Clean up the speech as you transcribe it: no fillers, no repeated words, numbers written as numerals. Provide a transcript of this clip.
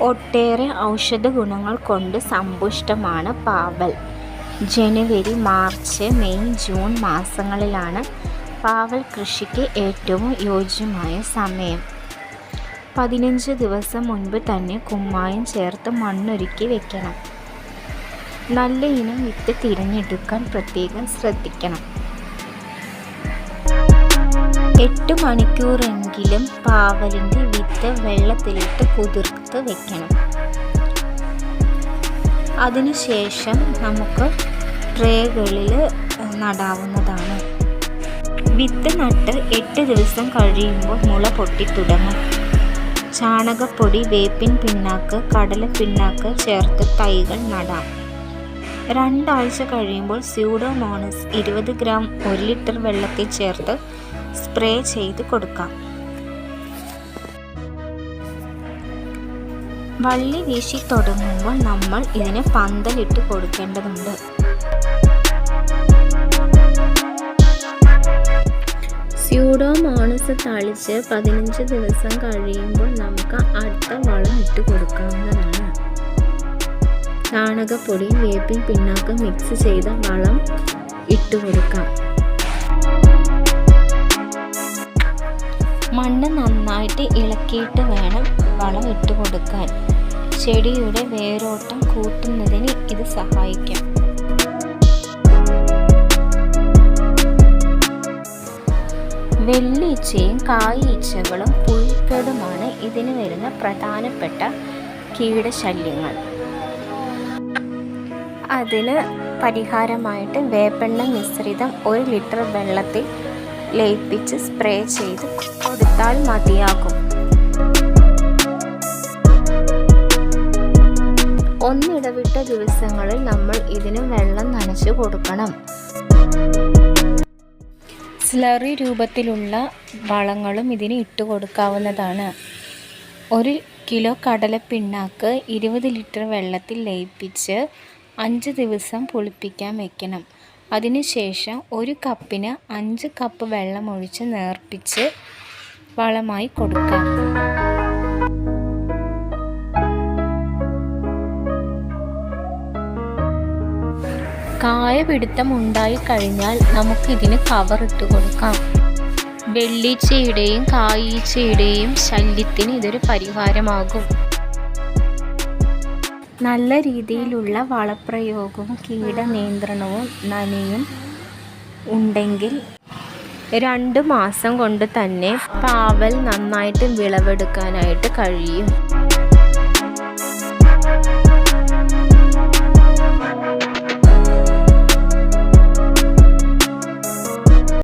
ഒട്ടേറെ ഔഷധ ഗുണങ്ങൾ കൊണ്ട് സമ്പുഷ്ടമാണ് പാവൽ. ജനുവരി, മാർച്ച്, മെയ്, ജൂൺ മാസങ്ങളിലാണ് പാവൽ കൃഷിക്ക് ഏറ്റവും യോജ്യമായ സമയം. 15 ദിവസം മുൻപ് തന്നെ കുമ്മായം ചേർത്ത് മണ്ണൊരുക്കി വെക്കണം. നല്ല ഇനം വിത്ത് തിരഞ്ഞെടുക്കാൻ പ്രത്യേകം ശ്രദ്ധിക്കണം. 8 മണിക്കൂറെങ്കിലും പാവലിൻ്റെ വിത്ത് വെള്ളത്തിലിട്ട് കുതിർത്ത് വെക്കണം. അതിനുശേഷം നമുക്ക് ട്രേകളിൽ നടാവുന്നതാണ്. വിത്ത് നട്ട് 8 ദിവസം കഴിയുമ്പോൾ മുള പൊട്ടിത്തുടങ്ങും. ചാണകപ്പൊടി, വേപ്പിൻ പിണ്ണാക്ക്, കടലപ്പിണ്ണാക്ക് ചേർത്ത് തൈകൾ നടാം. 2 ആഴ്ച കഴിയുമ്പോൾ സ്യൂഡോമോണസ് 20 ഗ്രാം 1 ലിറ്റർ വെള്ളത്തിൽ ചേർത്ത് സ്പ്രേ ചെയ്ത് കൊടുക്കാം. വള്ളി വീശി തുടങ്ങുമ്പോൾ നമ്മൾ ഇതിന് പന്തലിട്ട് കൊടുക്കേണ്ടതുണ്ട്. സ്യൂഡോമോണസ് തളിച്ച് 15 ദിവസം കഴിയുമ്പോൾ നമുക്ക് അടുത്ത വളം ഇട്ട് കൊടുക്കാവുന്നതാണ്. ചാണകപ്പൊടിയും വേപ്പിൻ പിണ്ണാക്കും മിക്സ് ചെയ്ത വളം ഇട്ട് കൊടുക്കാം. മണ്ണ് നന്നായിട്ട് ഇളക്കിയിട്ട് വേണം വളം ഇട്ട് കൊടുക്കാൻ. ചെടിയുടെ വേരോട്ടം കൂട്ടുന്നതിന് ഇത് സഹായിക്കും. വെള്ളീച്ചയും കായീച്ചകളും പുഴുക്കളുമാണ് ഇതിന് വരുന്ന പ്രധാനപ്പെട്ട കീടശല്യങ്ങൾ. അതിന് പരിഹാരമായിട്ട് വേപ്പെണ്ണ മിശ്രിതം 1 ലിറ്റർ വെള്ളത്തിൽ ലയിപ്പിച്ച് സ്പ്രേ ചെയ്ത് കൊടുത്താൽ മതിയാകും. 1 ഇടവിട്ട ദിവസങ്ങളിൽ നമ്മൾ ഇതിന് വെള്ളം നനച്ചു കൊടുക്കണം. സ്ലറി രൂപത്തിലുള്ള വളങ്ങളും ഇതിന് ഇട്ട് കൊടുക്കാവുന്നതാണ്. 1 കിലോ കടലപ്പിണ്ണാക്ക് 20 ലിറ്റർ വെള്ളത്തിൽ ലയിപ്പിച്ച് 5 ദിവസം പുളിപ്പിക്കാൻ വയ്ക്കണം. അതിനുശേഷം 1 കപ്പിന് 5 കപ്പ് വെള്ളം ഒഴിച്ച് നേർപ്പിച്ച് വളമായി കൊടുക്കാം. കായപിടുത്തം ഉണ്ടായിക്കഴിഞ്ഞാൽ നമുക്കിതിന് കവർ ഇട്ട് കൊടുക്കാം. വെള്ളീച്ചയുടെയും കായീച്ചയുടെയും ശല്യത്തിന് ഇതൊരു പരിഹാരമാകും. നല്ല രീതിയിലുള്ള വളപ്രയോഗവും കീടനിയന്ത്രണവും നനയും ഉണ്ടെങ്കിൽ 2 മാസം കൊണ്ട് തന്നെ പാവൽ നന്നായിട്ട് വിളവെടുക്കാനായിട്ട് കഴിയും.